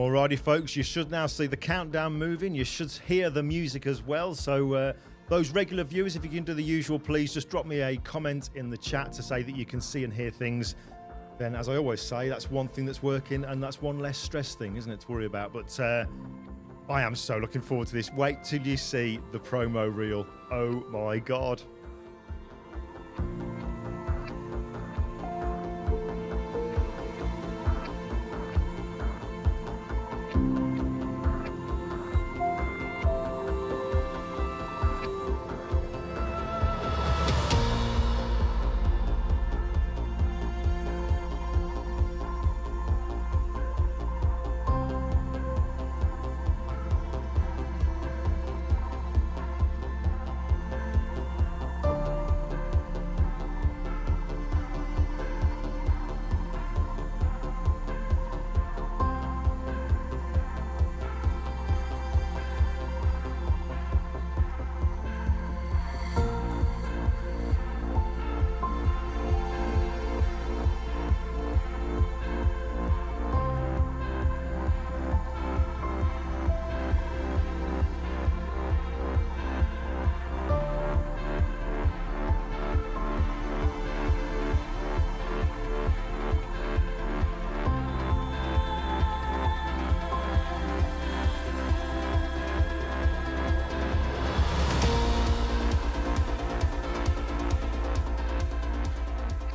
Alrighty, folks, you should now see the countdown moving. You should hear the music as well. So those regular viewers, if you can do the usual, please just drop me a comment in the chat to say that you can see and hear things. Then, as I always say, that's one thing that's working, and that's one less stress thing, isn't it, to worry about. But I am so looking forward to this. Wait till you see the promo reel. Oh my God.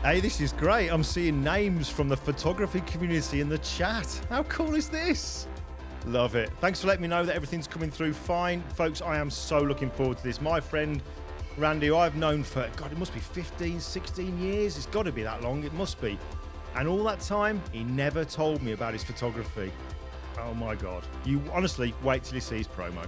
Hey, this is great. I'm seeing names from the photography community in the chat. How cool is this? Love it. Thanks for letting me know that everything's coming through fine. Folks, I am so looking forward to this. My friend Randy, who I've known for, God, it must be 15, 16 years. It's got to be that long. It must be. And all that time, he never told me about his photography. Oh my God. You honestly, wait till you see his promo.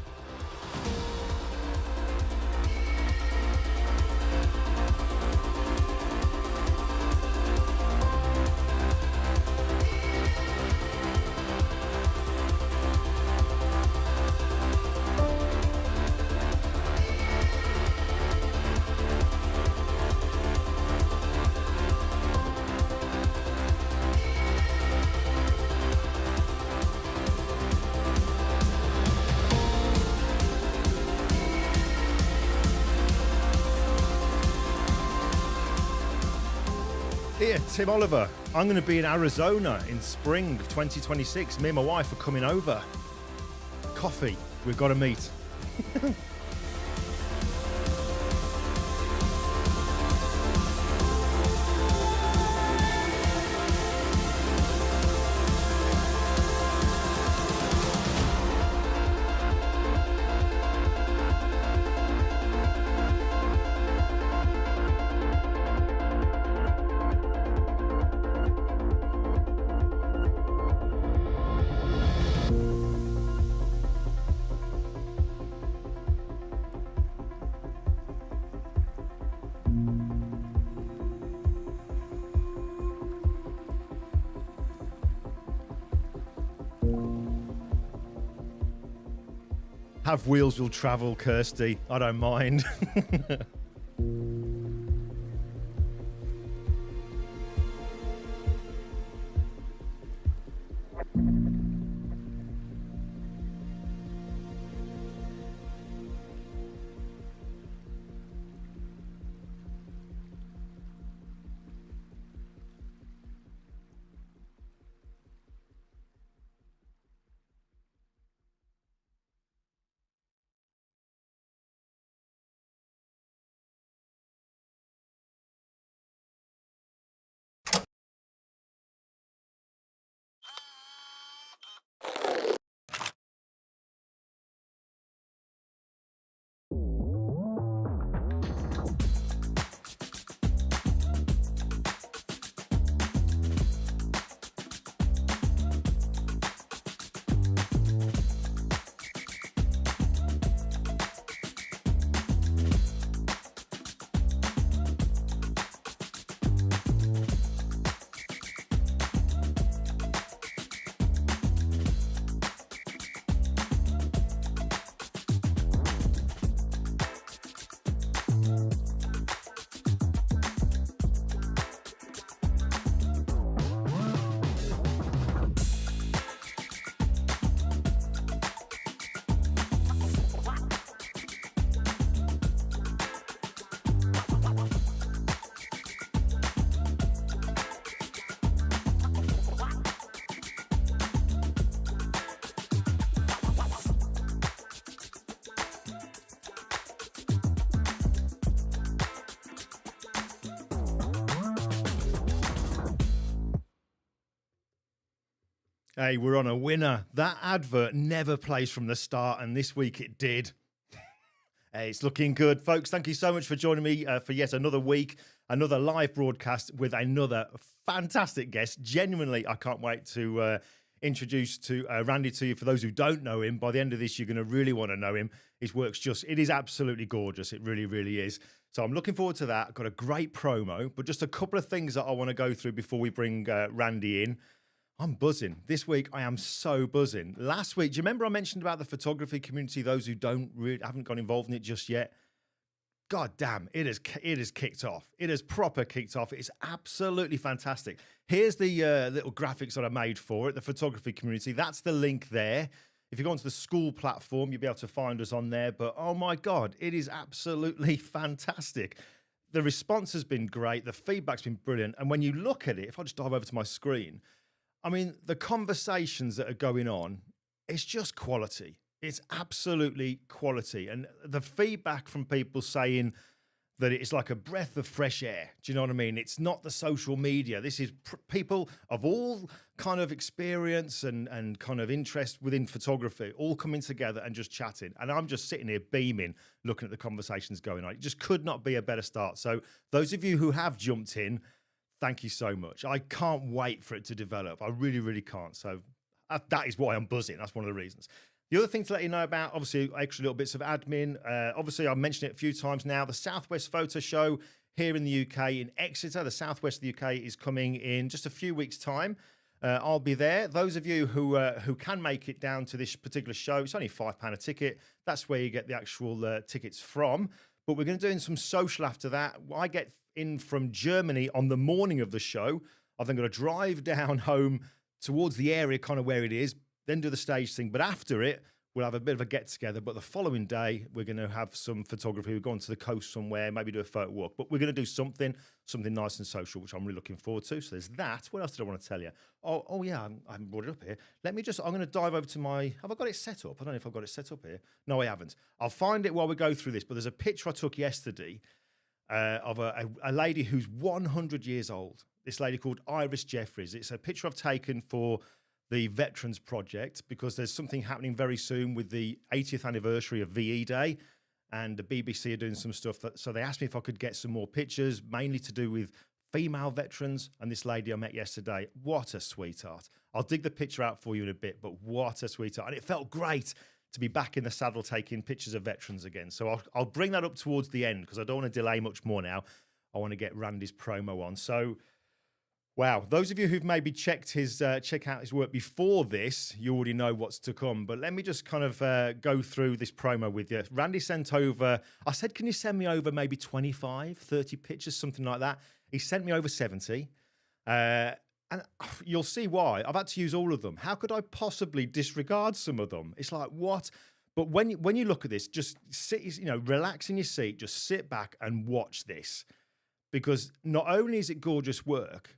Here, Tim Oliver. I'm going to be in Arizona in spring of 2026. Me and my wife are coming over. Coffee. We've got to meet. Have wheels will travel, Kirsty. I don't mind. Hey, we're on a winner. That advert never plays from the start, and this week it did. Hey, it's looking good. Folks, thank you so much for joining me for yet another week, another live broadcast with another fantastic guest. Genuinely, I can't wait to introduce Randy to you. For those who don't know him, by the end of this, you're going to really want to know him. His work's it is absolutely gorgeous. It really, really is. So I'm looking forward to that. I've got a great promo, but just a couple of things that I want to go through before we bring Randy in. I'm buzzing. This week, I am so buzzing. Last week, do you remember I mentioned about the photography community, those who haven't got involved in it just yet? God damn, it has kicked off. It has proper kicked off. It's absolutely fantastic. Here's the little graphics that I made for it, the photography community. That's the link there. If you go onto the school platform, you'll be able to find us on there. But oh my God, it is absolutely fantastic. The response has been great. The feedback's been brilliant. And when you look at it, if I just dive over to my screen, I mean, the conversations that are going on, it's just quality. It's absolutely quality. And the feedback from people saying that it's like a breath of fresh air. Do you know what I mean? It's not the social media. This is people of all kind of experience and kind of interest within photography, all coming together and just chatting. And I'm just sitting here beaming, looking at the conversations going on. It just could not be a better start. So those of you who have jumped in, thank you so much. I can't wait for it to develop. I really, really can't. So that is why I'm buzzing. That's one of the reasons. The other thing to let you know about, obviously, extra little bits of admin. Obviously, I've mentioned it a few times now. The Southwest Photo Show here in the UK, in Exeter, the Southwest of the UK, is coming in just a few weeks' time. I'll be there. Those of you who can make it down to this particular show, it's only £5 a ticket. That's where you get the actual tickets from. But we're going to do some social after that. I get in from Germany on the morning of the show. I've then got to drive down home towards the area, kind of where it is, then do the stage thing. But after it, we'll have a bit of a get together. But the following day, we're going to have some photography. We're going to the coast somewhere, maybe do a photo walk. But we're going to do something nice and social, which I'm really looking forward to. So there's that. What else did I want to tell you? Oh yeah, I haven't brought it up here. I'm going to dive over to have I got it set up? I don't know if I've got it set up here. No, I haven't. I'll find it while we go through this. But there's a picture I took yesterday of a lady who's 100 years old. This lady called Iris Jeffries. It's a picture I've taken for the Veterans Project because there's something happening very soon with the 80th anniversary of VE Day, and the BBC are doing some stuff. So they asked me if I could get some more pictures, mainly to do with female veterans. And this lady I met yesterday, what a sweetheart. I'll dig the picture out for you in a bit, but what a sweetheart. And it felt great to be back in the saddle taking pictures of veterans again. So I'll bring that up towards the end because I don't want to delay much more now. I want to get Randy's promo on. So, wow, those of you who've maybe check out his work before this, you already know what's to come. But let me just kind of go through this promo with you. Randy sent over, I said, can you send me over maybe 25, 30 pictures, something like that? He sent me over 70. And you'll see why. I've had to use all of them. How could I possibly disregard some of them? It's like, what? But when you look at this, just sit, relax in your seat, just sit back and watch this. Because not only is it gorgeous work,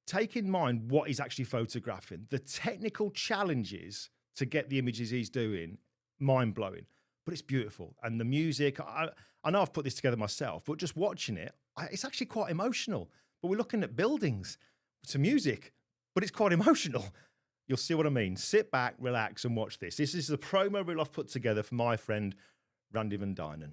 take in mind what he's actually photographing. The technical challenges to get the images he's doing, mind-blowing. But it's beautiful. And the music, I know I've put this together myself, but just watching it, it's actually quite emotional. But we're looking at buildings to music, but it's quite emotional. You'll see what I mean. Sit back, relax, and watch this. This is the promo reel I've put together for my friend, Randy Van Duinen.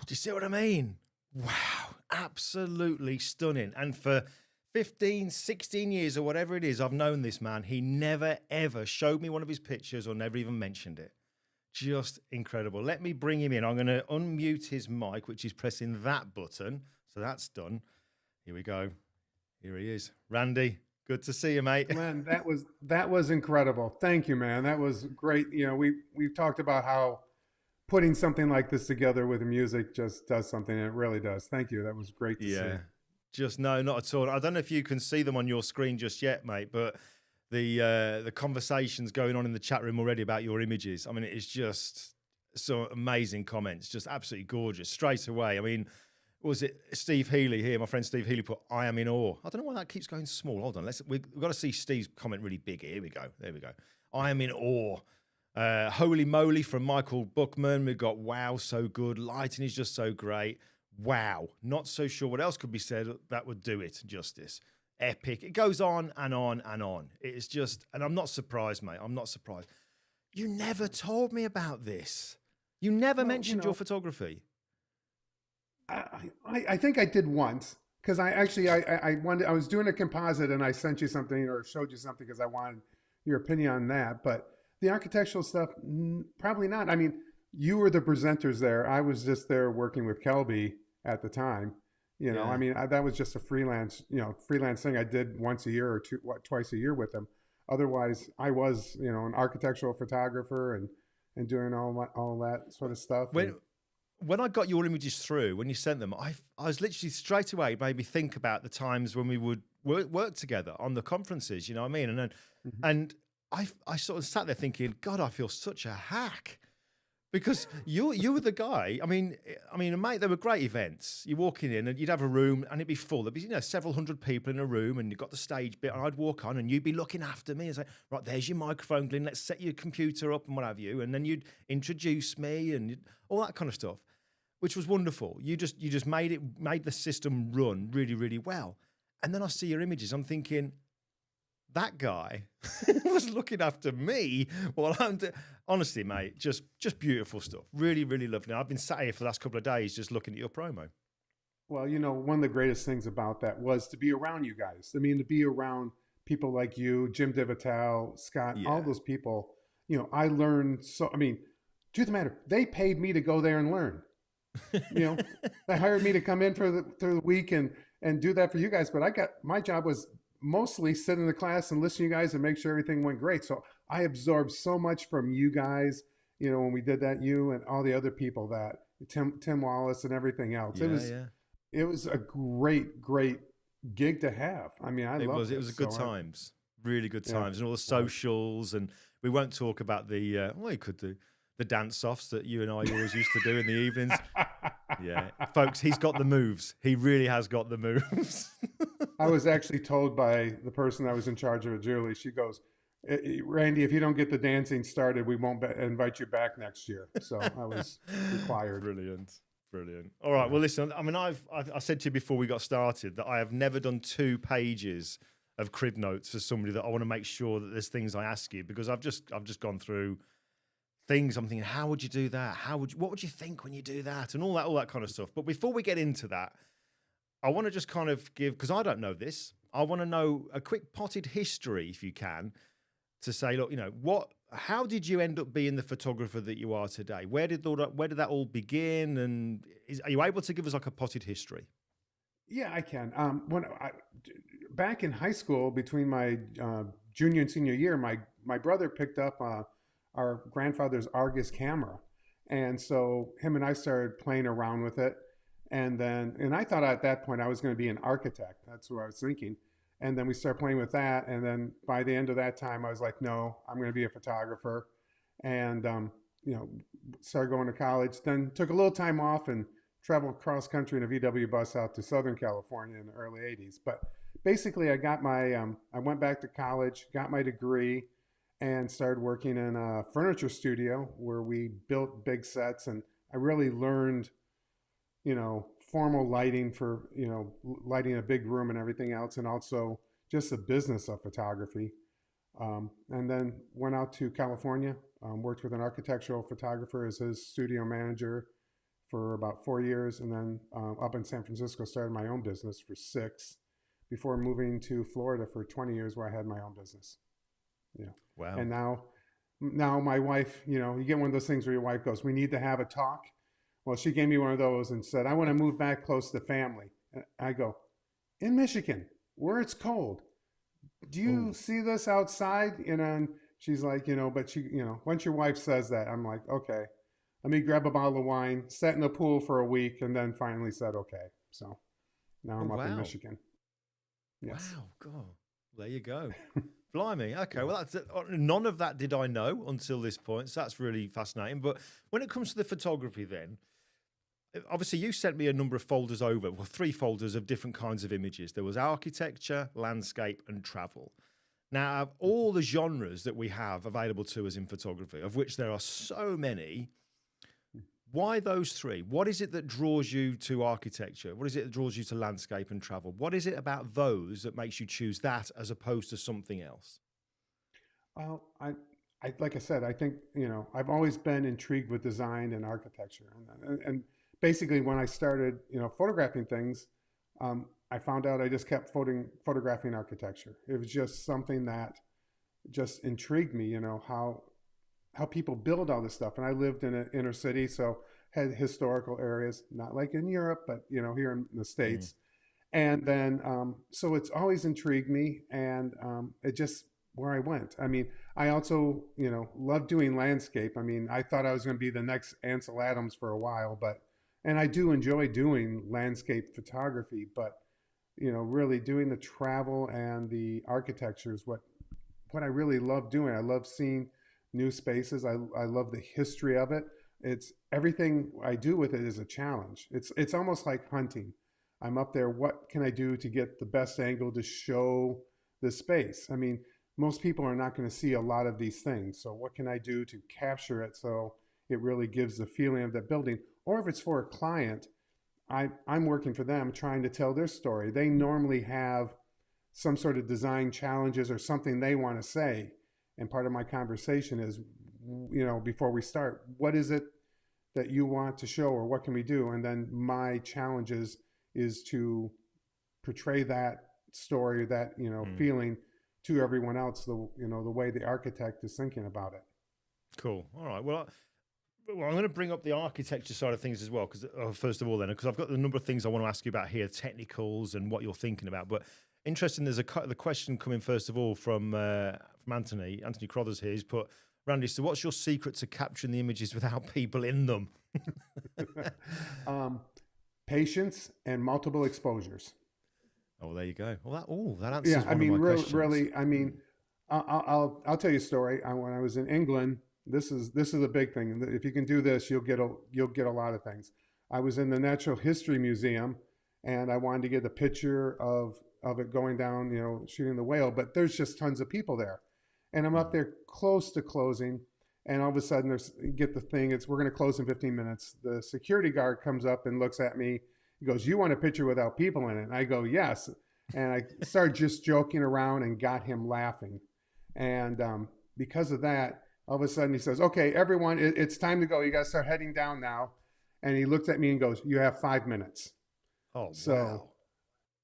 Do you see what I mean? Wow, absolutely stunning. And for 15, 16 years or whatever it is, I've known this man. He never, ever showed me one of his pictures or never even mentioned it. Just incredible. Let me bring him in. I'm going to unmute his mic, which is pressing that button. So that's done. Here we go. Here he is. Randy, good to see you, mate. Man, that was incredible. Thank you, man. That was great. You know, we've talked about how putting something like this together with the music just does something, and it really does. Thank you. That was great to see. Just no, not at all. I don't know if you can see them on your screen just yet, mate, but the conversations going on in the chat room already about your images. I mean, it's just some amazing comments, just absolutely gorgeous straight away. I mean, was it Steve Healy here? My friend Steve Healy put, "I am in awe." I don't know why that keeps going small. Hold on, we've got to see Steve's comment really big. Here we go. There we go. I am in awe. Holy moly from Michael Bookman. We've got wow, so good. Lighting is just so great. Wow. Not so sure what else could be said that would do it justice. Epic. It goes on and on and on. It's just, and I'm not surprised, mate. I'm not surprised. You never told me about this. You never mentioned your photography. I think I did once, because I was doing a composite and I sent you something or showed you something because I wanted your opinion on that. But the architectural stuff, probably not. I mean, you were the presenters there. I was just there working with Kelby at the time. You know, I mean, that was just a freelance thing I did once a year or twice a year with them. Otherwise, I was, you know, an architectural photographer and doing all that sort of stuff. When I got your images through, when you sent them, I was literally straight away made me think about the times when we would work together on the conferences. You know what I mean? And then, and I sort of sat there thinking, God, I feel such a hack. Because you were the guy. I mean, mate, they were great events. You're walking in and you'd have a room and it'd be full. There'd be, you know, several hundred people in a room and you've got the stage bit and I'd walk on and you'd be looking after me and say, right, there's your microphone, Glyn, let's set your computer up and what have you. And then you'd introduce me and all that kind of stuff, which was wonderful. You just made the system run really, really well. And then I see your images. I'm thinking, that guy was looking after me while I'm honestly, mate, just beautiful stuff. Really, really lovely. I've been sat here for the last couple of days just looking at your promo. Well, you know, one of the greatest things about that was to be around you guys. I mean, to be around people like you, Jim DeVital, Scott, all those people. You know, I learned so. I mean, truth of the matter, they paid me to go there and learn. You know, they hired me to come in through the week and do that for you guys. But my job was mostly sit in the class and listen to you guys and make sure everything went great. So I absorbed so much from you guys, you know, when we did that, you and all the other people, that Tim Wallace and everything else. It was a great gig to have. I mean, it was good times, really good times, and all the socials. And we won't talk about the, well, you could do the dance offs that you and I always used to do in the evenings. Yeah, folks, he's got the moves. He really has got the moves. I was actually told by the person that was in charge of it, Julie, she goes, Randy, if you don't get the dancing started, we won't invite you back next year. So I was required. Brilliant. All right, well, listen, I mean, I said to you before we got started that I have never done 2 pages of crib notes for somebody that I want to make sure that there's things I ask you, because I've just gone through things. I'm thinking, how would you do that? What would you think when you do that? And all that kind of stuff. But before we get into that, I want to just kind of give, because I don't know this, I want to know a quick potted history, if you can, to say, look, you know, how did you end up being the photographer that you are today? Where did that all begin? And are you able to give us like a potted history? Yeah, I can. Back in high school, between my junior and senior year, my brother picked up our grandfather's Argus camera. And so him and I started playing around with it. And I thought at that point I was going to be an architect. That's what I was thinking. And then we started playing with that. And then by the end of that time, I was like, no, I'm going to be a photographer. And, you know, started going to college, then took a little time off and traveled cross country in a VW bus out to Southern California in the early 80s. But basically I got I went back to college, got my degree, and started working in a furniture studio where we built big sets. And I really learned, you know, formal lighting for, you know, lighting a big room and everything else, and also just the business of photography. And then went out to California, worked with an architectural photographer as his studio manager for about 4 years, and then up in San Francisco started my own business for 6 before moving to Florida for 20 years where I had my own business. Yeah. Wow. And now my wife, you know, you get one of those things where your wife goes, "We need to have a talk." Well, she gave me one of those and said, "I want to move back close to family." And I go, "In Michigan, where it's cold. Do you see this outside?" You know, and she's like, you know, but she, you know, once your wife says that, I'm like, okay, let me grab a bottle of wine, sat in the pool for a week, and then finally said, okay. So now I'm up in Michigan. Yes. Wow. God, there you go. Blimey. Okay. Well, that's none of that did I know until this point. So that's really fascinating. But when it comes to the photography, then obviously you sent me a number of folders over, well, 3 folders of different kinds of images. There was architecture, landscape, and travel. Now, of all the genres that we have available to us in photography, of which there are so many, why those 3? What is it that draws you to architecture? What is it that draws you to landscape and travel? What is it about those that makes you choose that as opposed to something else? Well, I like I said, I think, you know, I've always been intrigued with design and architecture. And basically when I started, you know, photographing things, I found out I just kept photographing architecture. It was just something that just intrigued me, you know, how people build all this stuff. And I lived in an inner city, so had historical areas, not like in Europe, but, you know, here in the States. And then, so it's always intrigued me, and it just where I went. I mean, I also, you know, love doing landscape. I mean, I thought I was going to be the next Ansel Adams for a while, and I do enjoy doing landscape photography, but, you know, really doing the travel and the architecture is what I really love doing. I love seeing new spaces. I love the history of it. It's everything I do with it is a challenge. It's almost like hunting. I'm up there. What can I do to get the best angle to show the space? I mean, most people are not going to see a lot of these things. So what can I do to capture it so it really gives the feeling of that building? Or if it's for a client, I'm working for them trying to tell their story. They normally have some sort of design challenges or something they want to say. And part of my conversation is, you know, before we start, what is it that you want to show, or what can we do? And then my challenge is to portray that story, that, you know, feeling to everyone else, the way the architect is thinking about it. Cool. All right. Well, I'm going to bring up the architecture side of things as well, because first of all, then, because I've got a number of things I want to ask you about here, technicals and what you're thinking about. But interesting, there's the question coming first of all from Anthony Crothers here. He's put, Randy, so what's your secret to capturing the images without people in them? Patience and multiple exposures. Oh, there you go. Well, that answers yeah. one I mean, of my questions. really. I mean, I'll tell you a story. When I was in England, this is a big thing. If you can do this, you'll get a lot of things. I was in the Natural History Museum, and I wanted to get a picture of it going down, you know, shooting the whale. But there's just tons of people there, and I'm up there close to closing, and all of a sudden you get the thing. We're going to close in 15 minutes. The security guard comes up and looks at me. He goes, "You want a picture without people in it?" And I go, "Yes." And I started just joking around and got him laughing. And because of that, all of a sudden he says, "Okay, everyone, it's time to go. You got to start heading down now." And he looked at me and goes, "You have 5 minutes." Oh, wow.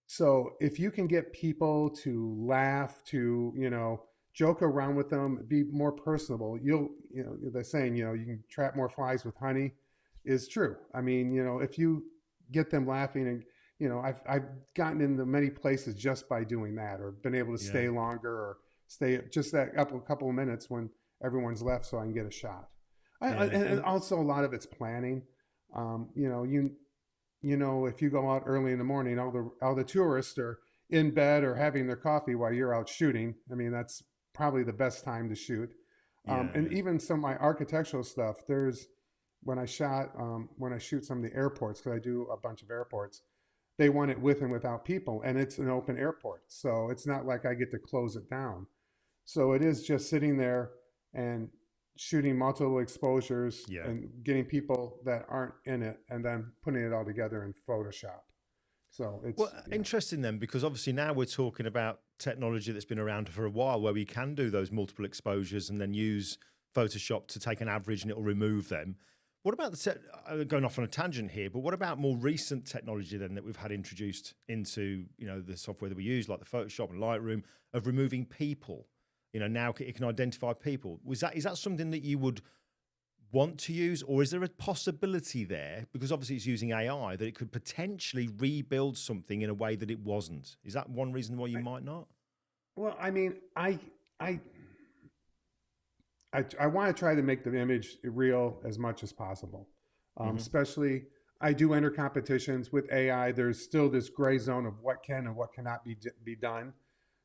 So if you can get people to laugh, to, you know, joke around with them, be more personable, they're saying, you know, you can trap more flies with honey, is true. I mean, you know, if you get them laughing, and, you know, I've gotten into many places just by doing that, or been able to stay longer, or stay just that couple of minutes when everyone's left so I can get a shot. And also a lot of it's planning. You know, if you go out early in the morning, all the tourists are in bed or having their coffee while you're out shooting. I mean, that's probably the best time to shoot. And even some of my architectural stuff, when I shoot some of the airports, because I do a bunch of airports, they want it with and without people, and it's an open airport. So it's not like I get to close it down. So it is just sitting there and shooting multiple exposures and getting people that aren't in it, and then putting it all together in Photoshop. So it's interesting then, because obviously now we're talking about technology that's been around for a while, where we can do those multiple exposures and then use Photoshop to take an average and it'll remove them. What about going off on a tangent here, but what about more recent technology then that we've had introduced into, the software that we use, like the Photoshop and Lightroom, of removing people? Now it can identify people. Is that something that you would want to use, or is there a possibility there, because obviously it's using AI, that it could potentially rebuild something in a way that it wasn't? Is that one reason why you might not? Well, I mean, I want to try to make the image real as much as possible. Especially, I do enter competitions with AI. There's still this gray zone of what can and what cannot be done.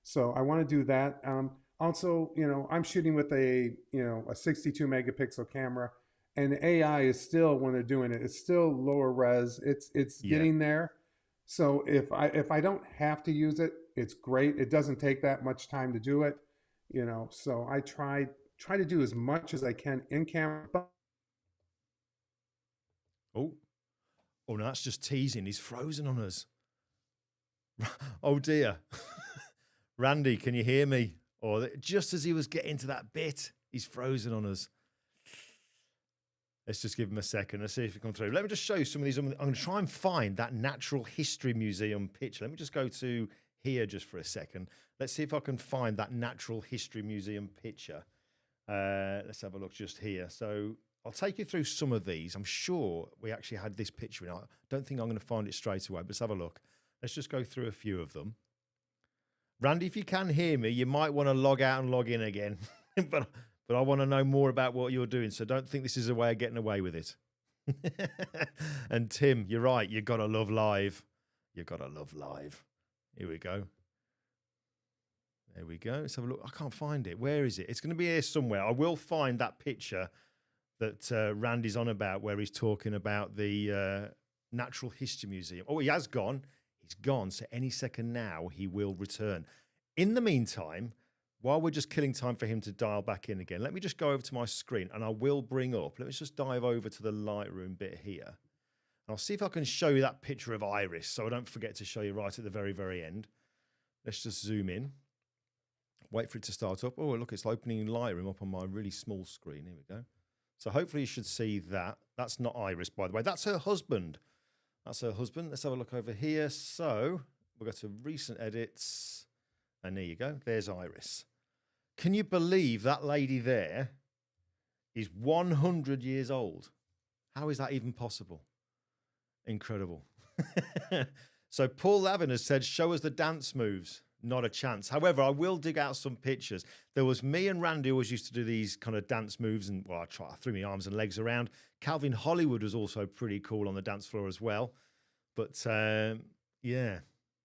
So I want to do that. Also, I'm shooting with a 62 megapixel camera, and the AI is still, when they're doing it, it's still lower res. It's getting there. So if I don't have to use it, it's great. It doesn't take that much time to do it. So I try to do as much as I can in camera. Oh no, that's just teasing. He's frozen on us. Oh dear. Randy, can you hear me? Or just as he was getting to that bit, he's frozen on us. Let's just give him a second. Let's see if he comes through. Let me just show you some of these. I'm going to try and find that Natural History Museum picture. Let me just go to here just for a second. Let's see if I can find that Natural History Museum picture. Let's have a look just here. So I'll take you through some of these. I'm sure we actually had this picture in. I don't think I'm going to find it straight away, but let's have a look. Let's just go through a few of them. Randy, if you can hear me, you might want to log out and log in again. but I want to know more about what you're doing, so don't think this is a way of getting away with it. And Tim, you're right. You've got to love live. You've got to love live. Here we go. There we go. Let's have a look. I can't find it. Where is it? It's going to be here somewhere. I will find that picture that Randy's on about, where he's talking about the Natural History Museum. Oh, he has gone. He's gone. So any second now, he will return. In the meantime, while we're just killing time for him to dial back in again, let me just go over to my screen and I will bring up, let me just dive over to the Lightroom bit here. And I'll see if I can show you that picture of Iris, so I don't forget to show you right at the very, very end. Let's just zoom in. Wait for it to start up. Oh, look, it's opening Lightroom up on my really small screen. Here we go. So hopefully you should see that. That's not Iris, by the way. That's her husband. That's her husband. Let's have a look over here. So we'll go to recent edits. And there you go. There's Iris. Can you believe that lady there is 100 years old? How is that even possible? Incredible. So Paul Lavin has said, show us the dance moves. Not a chance. However, I will dig out some pictures. There was me and Randy always used to do these kind of dance moves, and well, I threw my arms and legs around. Calvin Hollywood was also pretty cool on the dance floor as well. But yeah,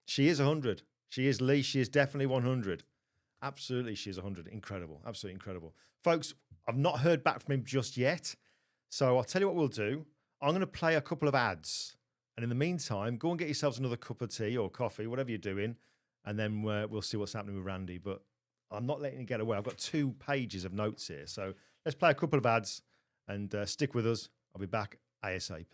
she is 100. She is Lee. She is definitely 100. Absolutely, she is 100. Incredible. Absolutely incredible. Folks, I've not heard back from him just yet. So I'll tell you what we'll do. I'm going to play a couple of ads. And in the meantime, go and get yourselves another cup of tea or coffee, whatever you're doing. And then we'll see what's happening with Randy. But I'm not letting you get away. I've got 2 pages of notes here. So let's play a couple of ads and stick with us. I'll be back ASAP.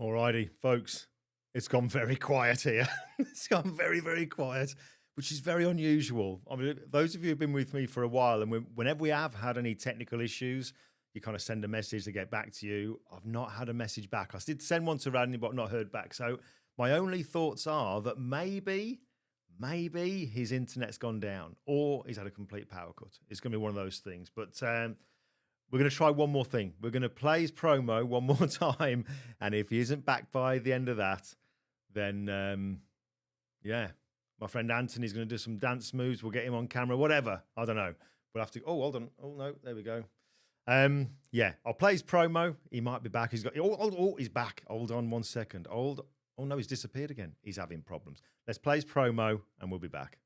Alrighty, folks, it's gone very quiet here. It's gone very, very quiet, which is very unusual. I mean, those of you who've been with me for a while, and whenever we have had any technical issues, you kind of send a message to get back to you. I've not had a message back. I did send one to Randy, but not heard back. So my only thoughts are that maybe his internet's gone down or he's had a complete power cut. It's going to be one of those things. But we're going to try one more thing. We're going to play his promo one more time. And if he isn't back by the end of that, then, yeah, my friend Anthony's going to do some dance moves. We'll get him on camera, whatever. I don't know. We'll have to. Oh, hold on. Oh, no. There we go. Yeah, I'll play his promo. He might be back. He's got. Oh, he's back. Hold on 1 second. Oh, no, he's disappeared again. He's having problems. Let's play his promo and we'll be back.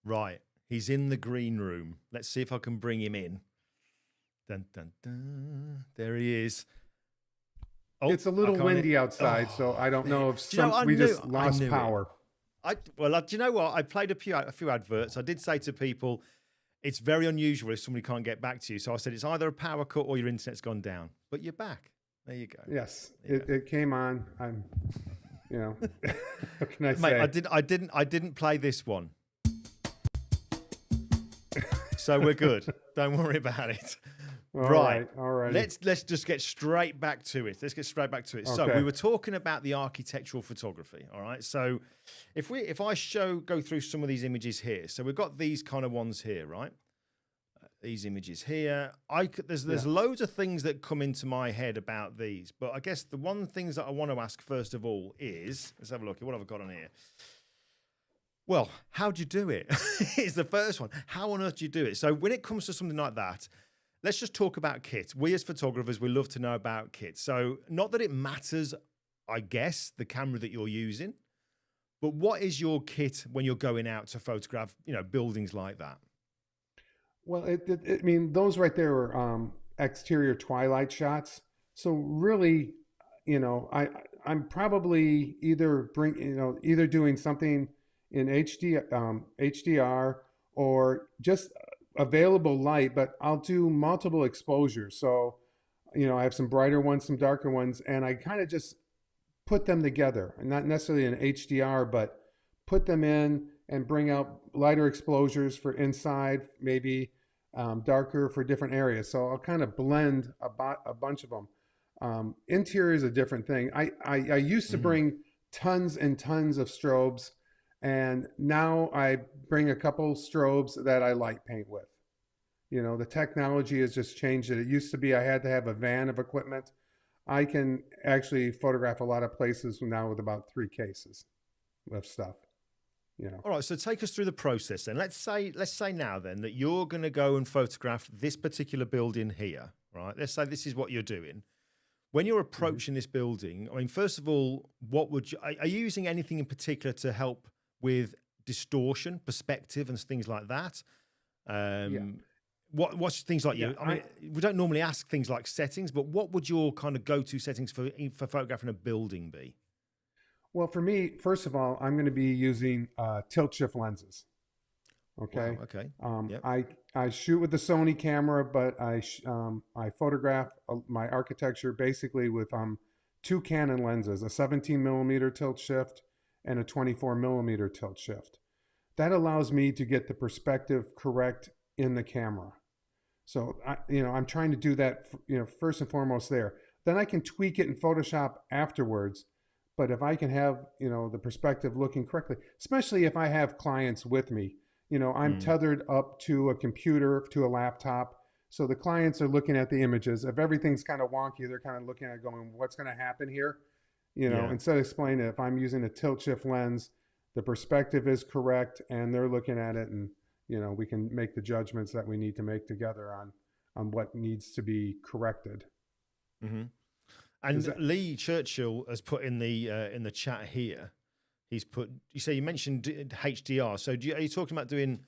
Right, he's in the green room. Let's see if I can bring him in. Dun, dun, dun. There he is. Oh, it's a little windy outside, so I don't know if we just lost power. Do you know what? I played a few adverts. I did say to people, it's very unusual if somebody can't get back to you. So I said, it's either a power cut or your internet's gone down. But you're back. There you go. Yes, it came on. I'm, what can I say? Mate, I didn't play this one. So we're good. Don't worry about it. All right. Let's just get straight back to it. Okay. So we were talking about the architectural photography. All right. So if I go through some of these images here. So we've got these kind of ones here, right? These images here. There's loads of things that come into my head about these, but I guess the one things that I want to ask first of all is, let's have a look at what have I got on here. Well, how'd you do it? Is the first one. How on earth do you do it? So when it comes to something like that, let's just talk about kit. We as photographers, we love to know about kit. So not that it matters, I guess, the camera that you're using, but what is your kit when you're going out to photograph, buildings like that? Well, I mean, those right there are exterior twilight shots. So really, I'm probably either doing something in HDR or just available light, but I'll do multiple exposures. So, I have some brighter ones, some darker ones, and I kind of just put them together, and not necessarily in HDR, but put them in and bring out lighter exposures for inside, maybe darker for different areas. So I'll kind of blend a bunch of them. Interior is a different thing. I used to bring tons and tons of strobes, and now I bring a couple strobes that I light paint with. The technology has just changed it. It used to be I had to have a van of equipment. I can actually photograph a lot of places now with about 3 cases of stuff. All right, so take us through the process then. Let's say now then that you're going to go and photograph this particular building here, right? Let's say this is what you're doing. When you're approaching this building, I mean, first of all, are you using anything in particular to help with distortion, perspective, and things like that? What's things like I mean, we don't normally ask things like settings, but what would your kind of go-to settings for photographing a building be? Well, for me, first of all, I'm going to be using tilt shift lenses. Okay. Wow, okay. I shoot with the Sony camera, but I photograph my architecture basically with 2 Canon lenses, a 17 millimeter tilt shift and a 24 millimeter tilt shift. That allows me to get the perspective correct in the camera. So I'm trying to do that, first and foremost there. Then I can tweak it in Photoshop afterwards. But if I can have, the perspective looking correctly, especially if I have clients with me, I'm tethered up to a computer, to a laptop. So the clients are looking at the images. If everything's kind of wonky, they're kind of looking at it going, what's going to happen here? Instead of explaining it, if I'm using a tilt shift lens, the perspective is correct and they're looking at it, and, we can make the judgments that we need to make together on what needs to be corrected. Mm-hmm. And �ခြ𝐞 has put in the chat here. He's put. You mentioned HDR. So are you talking about doing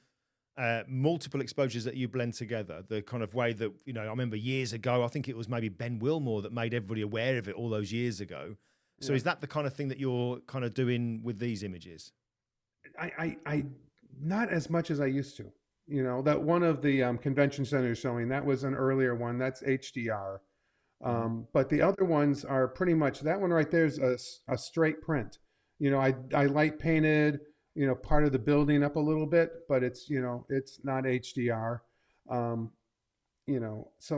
multiple exposures that you blend together? The kind of way that I remember years ago. I think it was maybe Ben Wilmore that made everybody aware of it all those years ago. So is that the kind of thing that you're kind of doing with these images? I not as much as I used to. That one of the convention centers showing, that was an earlier one. That's HDR. But the other ones are pretty much, that one right there is a straight print. I light painted, part of the building up a little bit, but it's not HDR. So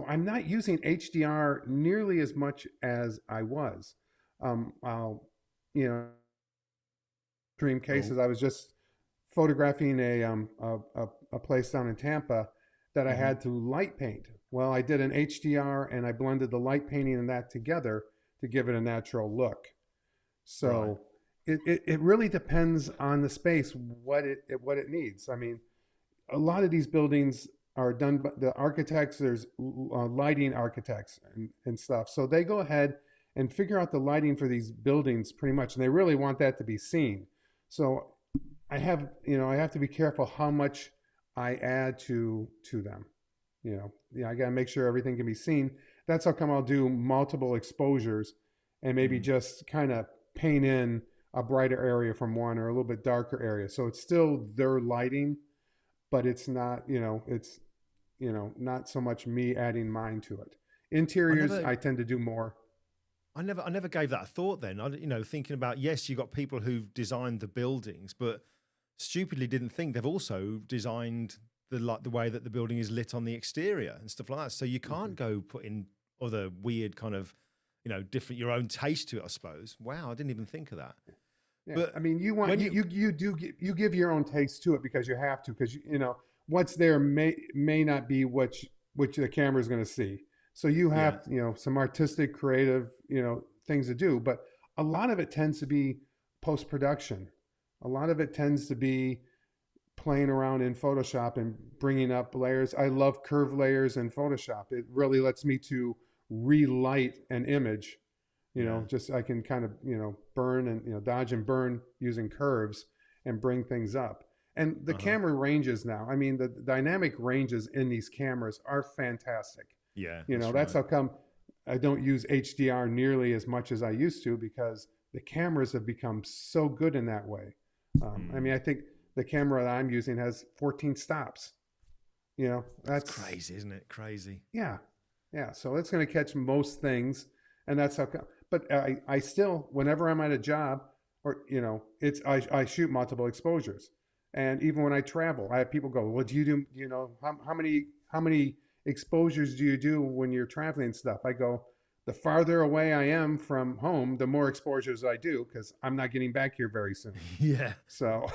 I'm not using HDR nearly as much as I was. Dream cases. I was just photographing a place down in Tampa that I had to light paint. Well, I did an HDR and I blended the light painting and that together to give it a natural look. So it really depends on the space, what it needs. I mean, a lot of these buildings are done by the architects. There's lighting architects and stuff. So they go ahead and figure out the lighting for these buildings pretty much, and they really want that to be seen. So I have to be careful how much I add to them. I got to make sure everything can be seen. That's how come I'll do multiple exposures and maybe just kind of paint in a brighter area from one or a little bit darker area. So it's still their lighting, but it's not, not so much me adding mine to it. Interiors, I tend to do more. I never gave that a thought then. Thinking about, yes, you got people who've designed the buildings, but stupidly didn't think they've also designed the way that the building is lit on the exterior and stuff like that. So you can't go put in other weird kind of, different, your own taste to it, I suppose. Wow, I didn't even think of that. Yeah, but I mean, you give your own taste to it because you have to, because what's there may not be which the camera is going to see. So you have some artistic, creative things to do, but a lot of it tends to be post-production. A lot of it tends to be playing around in Photoshop and bringing up layers. I love curve layers in Photoshop. It really lets me to relight an image. Just I can kind of burn and dodge and burn using curves and bring things up. And the camera ranges now. I mean, the dynamic ranges in these cameras are fantastic. Yeah, that's how come I don't use HDR nearly as much as I used to, because the cameras have become so good in that way. I mean, I think the camera that I'm using has 14 stops. That's crazy, isn't it? Crazy. Yeah. So it's going to catch most things, and that's how come. But I still, whenever I'm at a job, or I shoot multiple exposures, and even when I travel, I have people go, "Well, do you do how many exposures do you do when you're traveling and stuff?" I go, the farther away I am from home, the more exposures I do, because I'm not getting back here very soon. Yeah. So,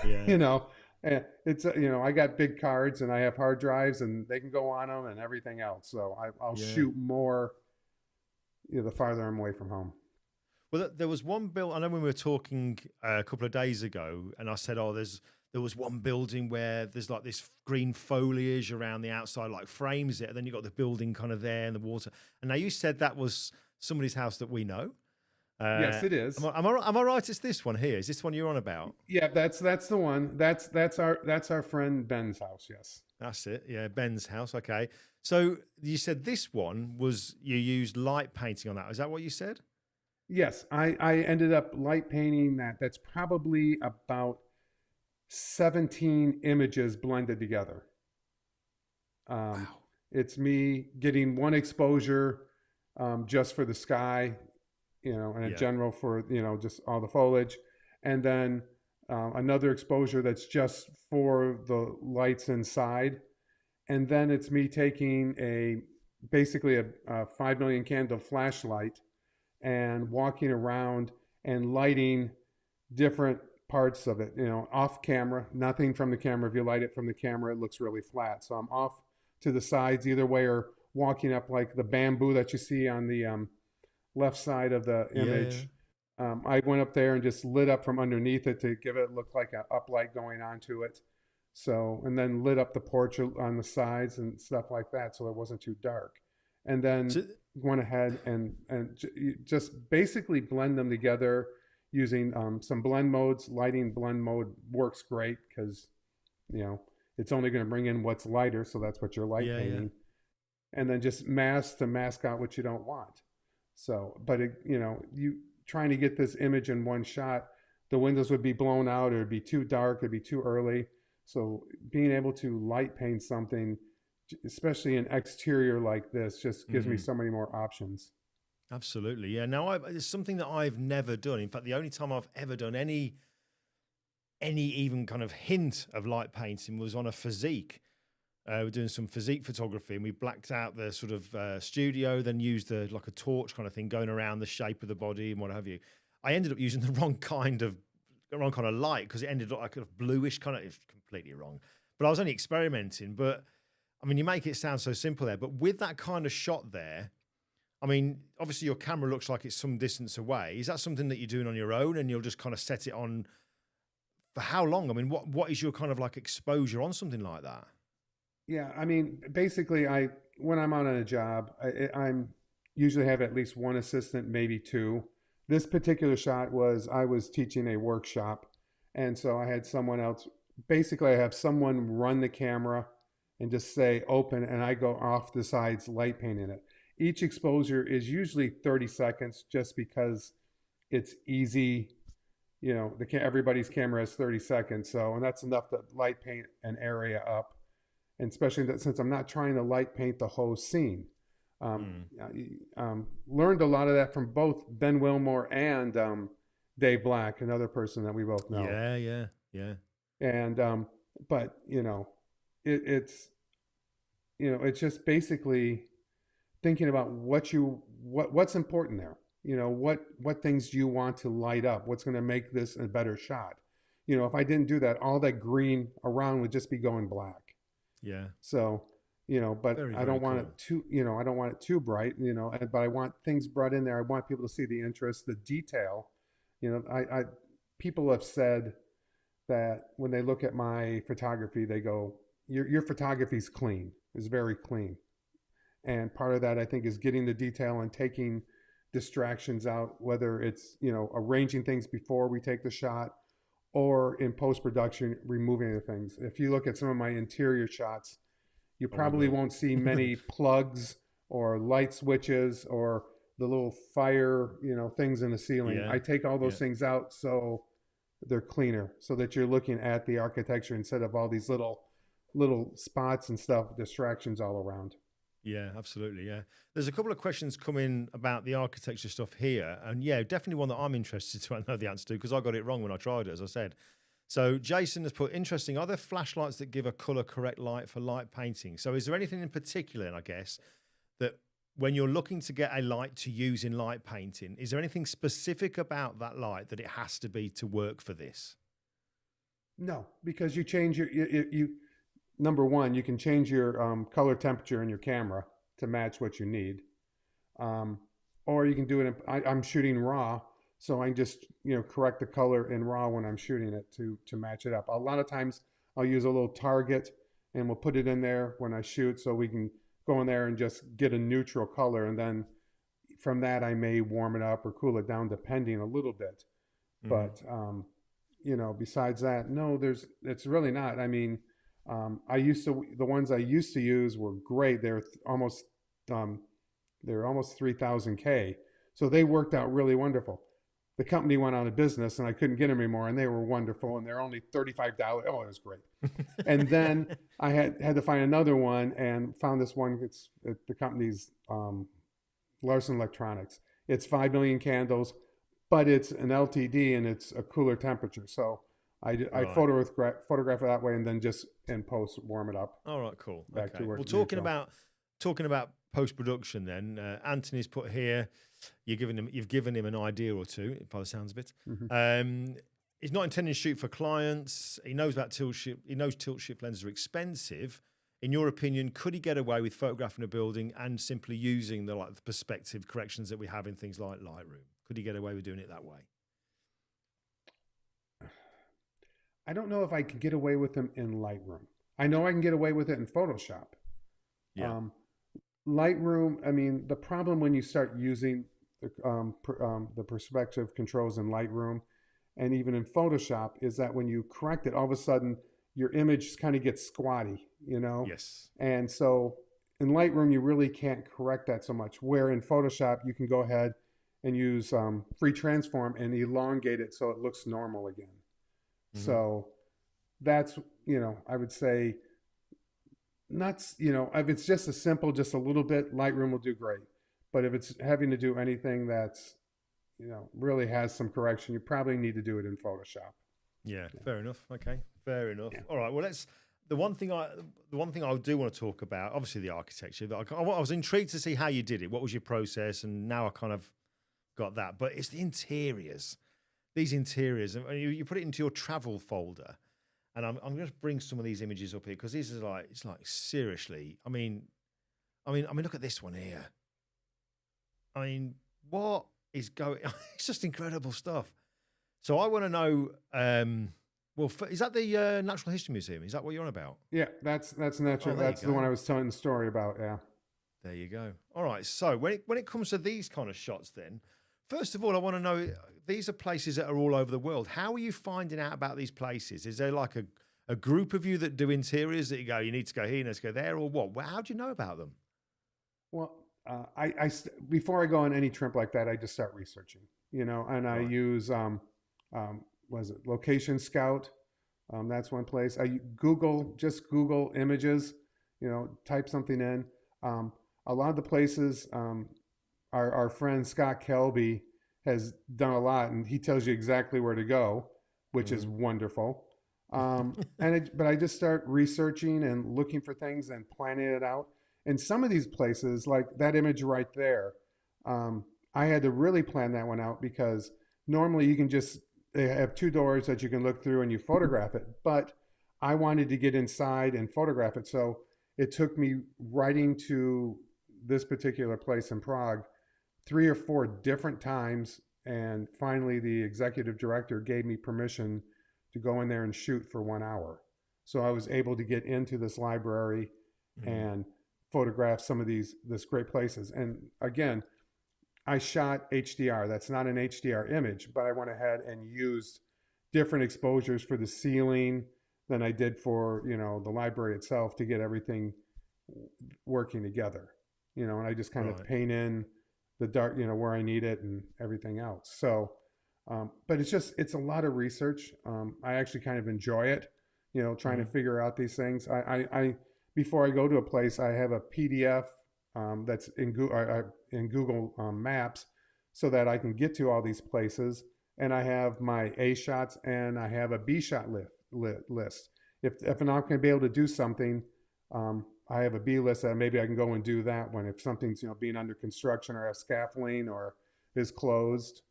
it's, I got big cards and I have hard drives and they can go on them and everything else. So I'll shoot more, the farther I'm away from home. Well, there was one build, I know when we were talking a couple of days ago, and I said, there was one building where there's like this green foliage around the outside, like frames it, and then you got the building kind of there and the water. And now you said that was somebody's house that we know. Yes, it is. Am I right? It's this one here. Is this one you're on about? Yeah, that's the one. That's our friend Ben's house. Yes, that's it. Yeah, Ben's house. Okay. So you said this one was, you used light painting on that. Is that what you said? Yes, I ended up light painting that. That's probably about 17 images blended together. Wow. It's me getting one exposure just for the sky, and a general for, just all the foliage. And then another exposure that's just for the lights inside. And then it's me taking basically a 5 million candle flashlight and walking around and lighting different parts of it, off camera, nothing from the camera. If you light it from the camera, it looks really flat. So I'm off to the sides either way, or walking up like the bamboo that you see on the left side of the image. Yeah. I went up there and just lit up from underneath it to give it look like an uplight going onto it. So, and then lit up the porch on the sides and stuff like that, so it wasn't too dark. And then went ahead and just basically blend them together using some blend modes. Lighting blend mode works great because, you know, it's only going to bring in what's lighter, so that's what you're light painting. And then just mask to mask out what you don't want. So, but it, you know, you trying to get this image in one shot, the windows would be blown out, or it'd be too dark, it'd be too early. So being able to light paint something, especially an exterior like this, just gives me so many more options. Absolutely, yeah. Now, it's something that I've never done. In fact, the only time I've ever done any even kind of hint of light painting was on a physique. We're doing some physique photography, and we blacked out the sort of studio, then used like a torch kind of thing going around the shape of the body and what have you. I ended up using the wrong kind of light because it ended up like a bluish kind of. It's completely wrong, but I was only experimenting. But I mean, you make it sound so simple there, but with that kind of shot there, I mean, obviously your camera looks like it's some distance away. Is that something that you're doing on your own, and you'll just kind of set it on for how long? I mean, what is your kind of like exposure on something like that? Yeah, I mean, basically, when I'm out on a job, I'm usually have at least one assistant, maybe two. This particular shot was I was teaching a workshop, and so I had someone else. Basically, I have someone run the camera and just say open, and I go off the sides light painting it. Each exposure is usually 30 seconds, just because it's easy. You know, everybody's camera has 30 seconds, so, and that's enough to light paint an area up. And especially that, since I'm not trying to light paint the whole scene. Learned a lot of that from both Ben Wilmore and Dave Black, another person that we both know. Yeah. And but you know, it's just basically thinking about what's important there. You know, what things do you want to light up? What's going to make this a better shot? You know, if I didn't do that, all that green around would just be going black. Yeah. So, you know, but I don't want it too, you know, I don't want it too bright, you know, but I want things brought in there. I want people to see the interest, the detail. You know, people have said that when they look at my photography, they go, your photography's clean, is very clean. And part of that, I think, is getting the detail and taking distractions out, whether it's, you know, arranging things before we take the shot, or in post-production, removing the things. If you look at some of my interior shots, you probably won't see many plugs or light switches or the little fire, you know, things in the ceiling. Yeah. I take all those things out so they're cleaner, so that you're looking at the architecture instead of all these little spots and stuff, distractions all around. Yeah, absolutely. Yeah. There's a couple of questions coming about the architecture stuff here. And yeah, definitely one that I'm interested to know the answer to, because I got it wrong when I tried it, as I said. So Jason has put, interesting, are there flashlights that give a color correct light for light painting? So is there anything in particular, I guess, that when you're looking to get a light to use in light painting, is there anything specific about that light that it has to be to work for this? No, because you change you number one, you can change your color temperature in your camera to match what you need. Or you can do it, I'm shooting RAW, so I just, you know, correct the color in RAW when I'm shooting it to match it up. A lot of times I'll use a little target and we'll put it in there when I shoot, so we can go in there and just get a neutral color. And then from that, I may warm it up or cool it down depending a little bit. But, you know, besides that, no, it's really not. I mean, the ones I used to use were great. They're almost 3000 K. So they worked out really wonderful. The company went out of business and I couldn't get them anymore, and they were wonderful, and they're only $35. Oh, it was great. And then I had to find another one, and found this one. It's the company's Larson Electronics. It's 5 million candles, but it's an LTD and it's a cooler temperature. So I photograph it that way, and then just in post warm it up. All right, cool. Back to work. Well, talking about post production, then Anthony's put here, you've given him an idea or two by the sounds of it. He's not intending to shoot for clients. He knows about tilt shift. He knows tilt shift lenses are expensive. In your opinion, could he get away with photographing a building and simply using the perspective corrections that we have in things like Lightroom? Could he get away with doing it that way? I don't know if I could get away with them in Lightroom. I know I can get away with it in Photoshop. Yeah. Lightroom, I mean, the problem when you start using the perspective controls in Lightroom and even in Photoshop is that when you correct it, all of a sudden your image kind of gets squatty, you know? Yes. And so in Lightroom, you really can't correct that so much. Where in Photoshop, you can go ahead and use free transform and elongate it so it looks normal again. Mm-hmm. So that's, you know, I would say not, you know, if it's just a simple, just a little bit, Lightroom will do great. But if it's having to do anything that's, you know, really has some correction, you probably need to do it in Photoshop. Yeah, fair enough. Okay, fair enough. Yeah. All right. Well, the one thing I do want to talk about, obviously the architecture. But I was intrigued to see how you did it. What was your process? And now I kind of got that. But it's the interiors. These interiors, and you put it into your travel folder. And I'm going to bring some of these images up here because this is like, it's like seriously. I mean, look at this one here. I mean, what is going? It's just incredible stuff. So I want to know. Well, is that the Natural History Museum? Is that what you're on about? Yeah, that's natural. Oh, that's the one I was telling the story about. Yeah. There you go. All right. So when it comes to these kind of shots, then first of all, I want to know, these are places that are all over the world. How are you finding out about these places? Is there like a group of you that do interiors that you go, you need to go here, let's go there, or what? Well, how do you know about them? Well, before I go on any trip like that, I just start researching, you know, and I use, was it Location Scout? That's one place. Just Google images, you know, type something in. A lot of the places, our friend Scott Kelby has done a lot, and he tells you exactly where to go, which is wonderful. But I just start researching and looking for things and planning it out. And some of these places, like that image right there, I had to really plan that one out because normally they have two doors that you can look through and you photograph it. But I wanted to get inside and photograph it. So it took me writing to this particular place in Prague 3 or 4 different times. And finally, the executive director gave me permission to go in there and shoot for 1 hour. So I was able to get into this library and photograph some of this great places. And again, I shot HDR. That's not an HDR image, but I went ahead and used different exposures for the ceiling than I did for, you know, the library itself to get everything working together, you know, and I just kind of paint in the dark, you know, where I need it and everything else. So, but it's a lot of research. I actually kind of enjoy it, you know, trying to figure out these things. Before I go to a place, I have a PDF that's in Google Maps so that I can get to all these places. And I have my A shots and I have a B shot list. If I'm not going to be able to do something, I have a B list that maybe I can go and do that one. If something's, you know, being under construction or has scaffolding or is closed.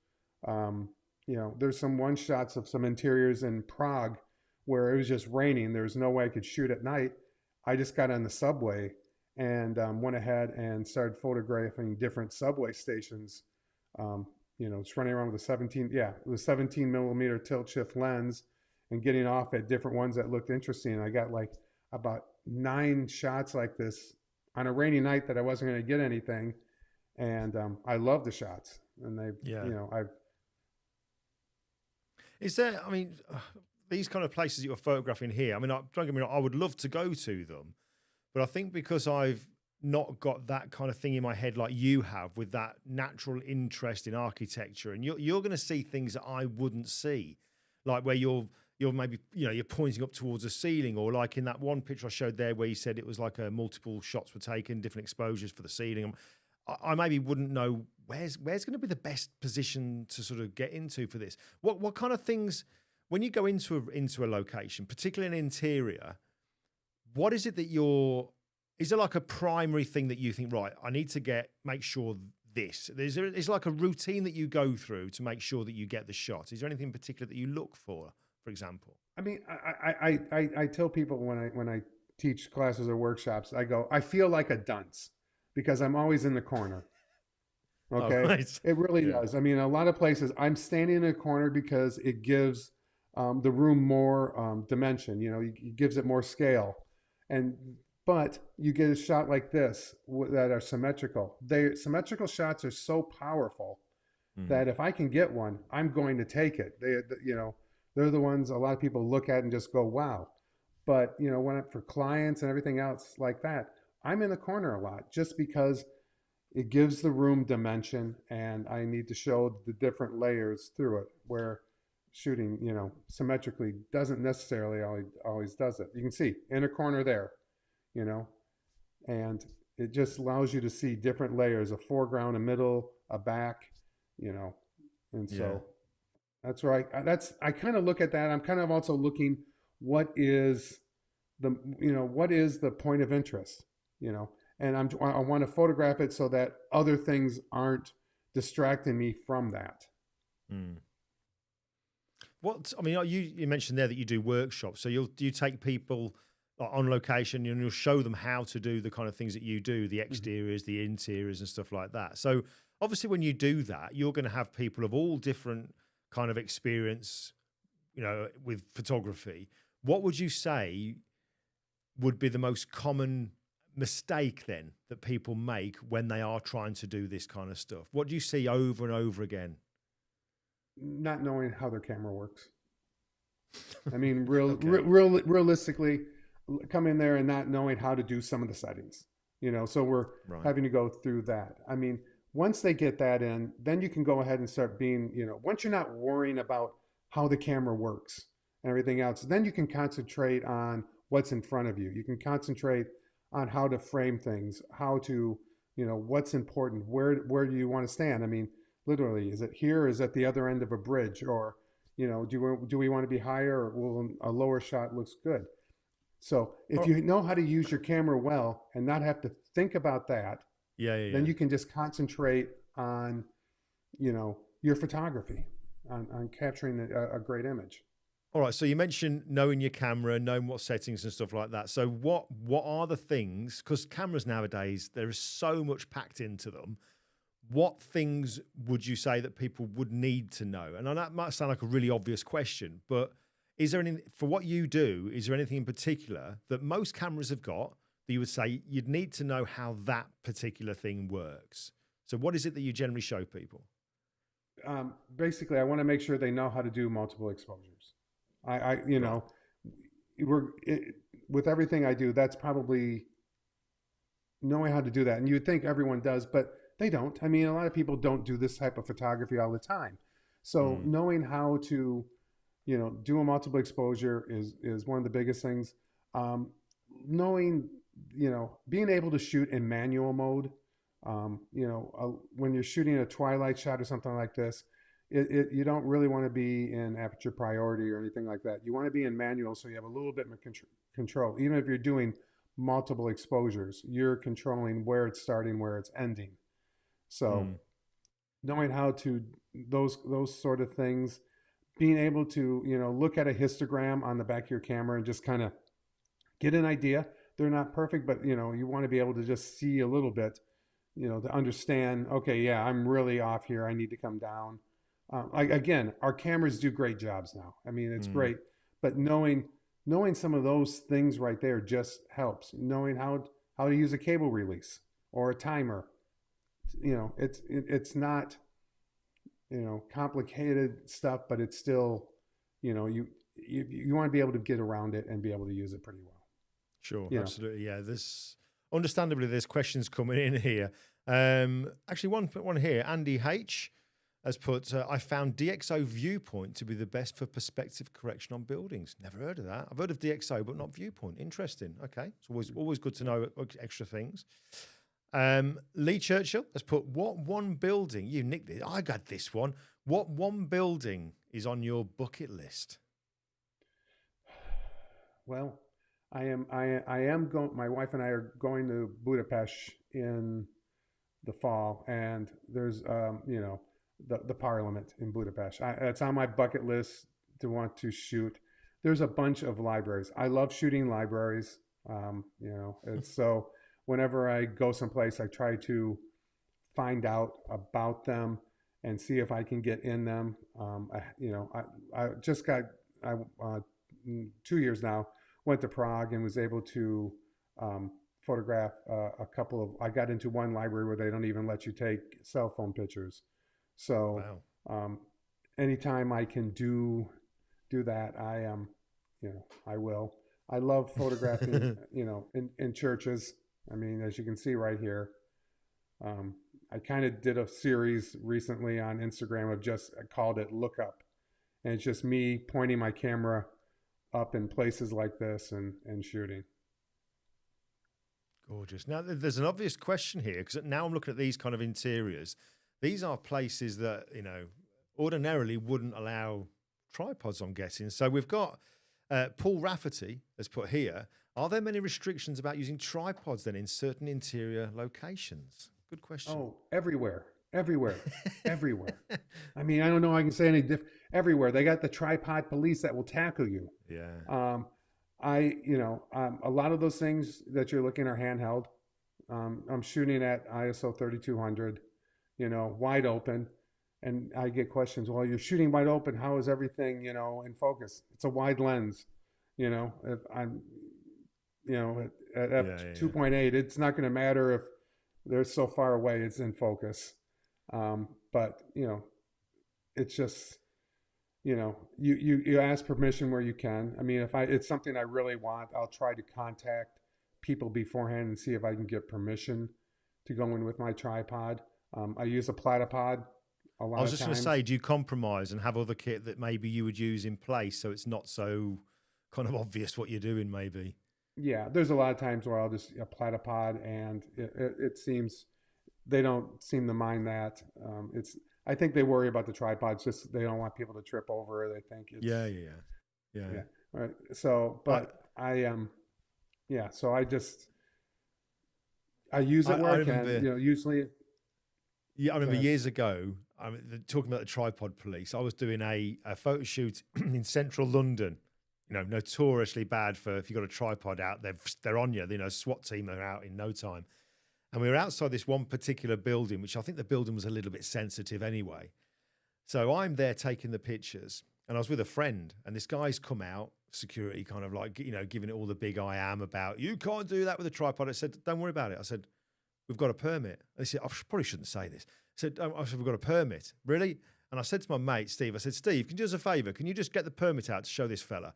You know, there's some one shots of some interiors in Prague where it was just raining. There was no way I could shoot at night. I just got on the subway and went ahead and started photographing different subway stations. You know, it's running around with a 17 millimeter tilt shift lens and getting off at different ones that looked interesting. And I got like about 9 shots like this on a rainy night that I wasn't going to get anything. And I love the shots. And you know, Is there, I mean, these kind of places that you're photographing here, I mean, don't get me wrong, I would love to go to them, but I think because I've not got that kind of thing in my head like you have with that natural interest in architecture, and you're going to see things that I wouldn't see, like where you're maybe, you know, you're pointing up towards a ceiling, or like in that one picture I showed there where you said it was like multiple shots were taken, different exposures for the ceiling. I maybe wouldn't know where's going to be the best position to sort of get into for this. What kind of things, when you go into a location, particularly an interior, what is it that is there like a primary thing that you think, right, I need to make sure this? Is like a routine that you go through to make sure that you get the shot? Is there anything in particular that you look for example? I mean, I tell people when I teach classes or workshops, I feel like a dunce because I'm always in the corner. Okay. Oh, right. It really does. I mean, a lot of places I'm standing in a corner because it gives the room more dimension, you know, it gives it more scale. And but you get a shot like this that are symmetrical. Symmetrical shots are so powerful that if I can get one, I'm going to take it. They're the ones a lot of people look at and just go, wow. But, when for clients and everything else like that, I'm in the corner a lot just because it gives the room dimension, and I need to show the different layers through it, where shooting, symmetrically doesn't necessarily always does it. You can see inner corner there, and it just allows you to see different layers, a foreground, a middle, a back, and so that's right. I kind of look at that. I'm kind of also looking what is the point of interest, and I want to photograph it so that other things aren't distracting me from that. You mentioned there that you do workshops. So do you take people on location and you'll show them how to do the kind of things that you do, the exteriors, the interiors and stuff like that. So obviously when you do that, you're going to have people of all different kind of experience, with photography. What would you say would be the most common mistake then that people make when they are trying to do this kind of stuff? What do you see over and over again? Not knowing how their camera works. I mean, realistically, come in there and not knowing how to do some of the settings, so we're having to go through that. I mean, once they get that in, then you can go ahead and start being, once you're not worrying about how the camera works and everything else, then you can concentrate on what's in front of you. You can concentrate on how to frame things, how to, what's important, where do you want to stand? I mean, literally, is it here? Or is it the other end of a bridge? Or, do we want to be higher? Or will a lower shot looks good? So if you know how to use your camera well and not have to think about that, then you can just concentrate on, your photography, on capturing a great image. All right. So you mentioned knowing your camera, knowing what settings and stuff like that. So what are the things, because cameras nowadays, there is so much packed into them. What things would you say that people would need to know? And that might sound like a really obvious question, but is there any, for what you do, is there anything in particular that most cameras have got that you would say you'd need to know how that particular thing works? So what is it that you generally show people? Basically, I want to make sure they know how to do multiple exposures. With everything I do, that's probably knowing how to do that. And you'd think everyone does, but they don't. I mean, a lot of people don't do this type of photography all the time. So knowing how to, do a multiple exposure is one of the biggest things. Knowing, being able to shoot in manual mode, when you're shooting a twilight shot or something like this, you don't really want to be in aperture priority or anything like that. You want to be in manual so you have a little bit more control. Even if you're doing multiple exposures, you're controlling where it's starting, where it's ending. So knowing how to those sort of things, being able to, look at a histogram on the back of your camera and just kind of get an idea. They're not perfect, but you want to be able to just see a little bit, to understand, okay, yeah, I'm really off here. I need to come down. Again, our cameras do great jobs now. I mean, it's great, but knowing some of those things right there just helps. Knowing how to use a cable release or a timer. It's not, complicated stuff, but it's still, you want to be able to get around it and be able to use it pretty well. Sure, absolutely, yeah. Understandably, there's questions coming in here. Actually, one here, Andy H has put, I found DxO Viewpoint to be the best for perspective correction on buildings. Never heard of that. I've heard of DxO, but not Viewpoint. Interesting. Okay, it's always good to know extra things. Lee Churchill has put, what one building, you nicked it, I got this one. What one building is on your bucket list? Well, I am going, my wife and I are going to Budapest in the fall, and there's, the Parliament in Budapest. It's on my bucket list to want to shoot. There's a bunch of libraries. I love shooting libraries. It's so whenever I go someplace, I try to find out about them and see if I can get in them. I just got 2 years now, went to Prague and was able to photograph a couple of. I got into one library where they don't even let you take cell phone pictures. So Wow. anytime I can do that, I I will. I love photographing, in churches. I mean, as you can see right here, I kind of did a series recently on Instagram of just I called it "Look Up," and it's just me pointing my camera up in places like this and shooting. Gorgeous. Now, there's an obvious question here because now I'm looking at these kind of interiors. These are places that, ordinarily wouldn't allow tripods, I'm guessing. So we've got Paul Rafferty has put here, are there many restrictions about using tripods then in certain interior locations? Good question. Oh, everywhere, everywhere, everywhere. I mean, I don't know. I can say any different. Everywhere they got the tripod police that will tackle you. Yeah. A lot of those things that you're looking are handheld. I'm shooting at ISO 3200, wide open. And I get questions, well, you're shooting wide open. How is everything, in focus? It's a wide lens, if I'm, at f2.8, it's not going to matter if they're so far away, it's in focus. But, it's just, you ask permission where you can. I mean, if it's something I really want, I'll try to contact people beforehand and see if I can get permission to go in with my tripod. I use a platypod a lot of times. I was just going to say, do you compromise and have other kit that maybe you would use in place so it's not so kind of obvious what you're doing maybe? Yeah, there's a lot of times where I'll just a platypod, and it seems they don't seem to mind that. I think they worry about the tripods, just they don't want people to trip over it. They think it's yeah. All right. So, but so I use it where I can. Usually. Yeah, I remember years ago, talking about the tripod police. I was doing a photo shoot in central London. Notoriously bad for if you've got a tripod out, they're on you. SWAT team are out in no time. And we were outside this one particular building, which I think the building was a little bit sensitive anyway. So I'm there taking the pictures, and I was with a friend, and this guy's come out, security kind of like, giving it all the big I am about, you can't do that with a tripod. I said, don't worry about it. I said, we've got a permit. They said, I probably shouldn't say this. I said, we've got a permit. Really? And I said to my mate, Steve, I said, Steve, can you do us a favour? Can you just get the permit out to show this fella?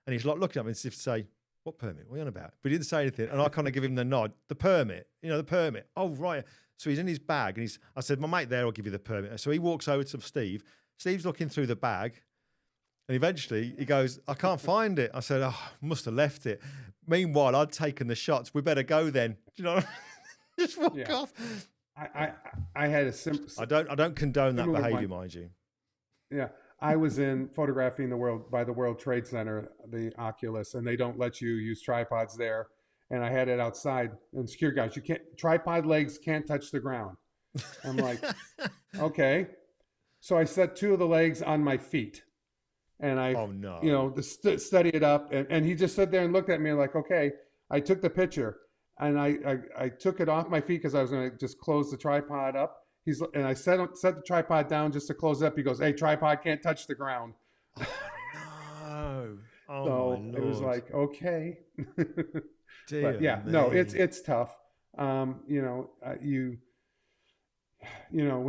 And he's like looking at me as if to say, what permit? What are you on about? But he didn't say anything. And I kind of give him the nod. The permit. The permit. Oh, right. So he's in his bag. And I said, my mate there will give you the permit. So he walks over to Steve. Steve's looking through the bag. And eventually he goes, I can't find it. I said, must have left it. Meanwhile, I'd taken the shots. We better go then. Just walk off. I had a simple. I don't condone that behavior, mind you. Yeah. I was in photographing the World Trade Center, the Oculus, and they don't let you use tripods there. And I had it outside, and security guys, tripod legs can't touch the ground. I'm like, okay. So I set two of the legs on my feet, and I, study it up, and he just stood there and looked at me like, okay. I took the picture, and I took it off my feet because I was going to just close the tripod up. And I set the tripod down just to close it up. He goes, hey, tripod can't touch the ground. Oh, no. Oh, so my Lord. It was like, okay. Dear but yeah, me. no, it's tough. When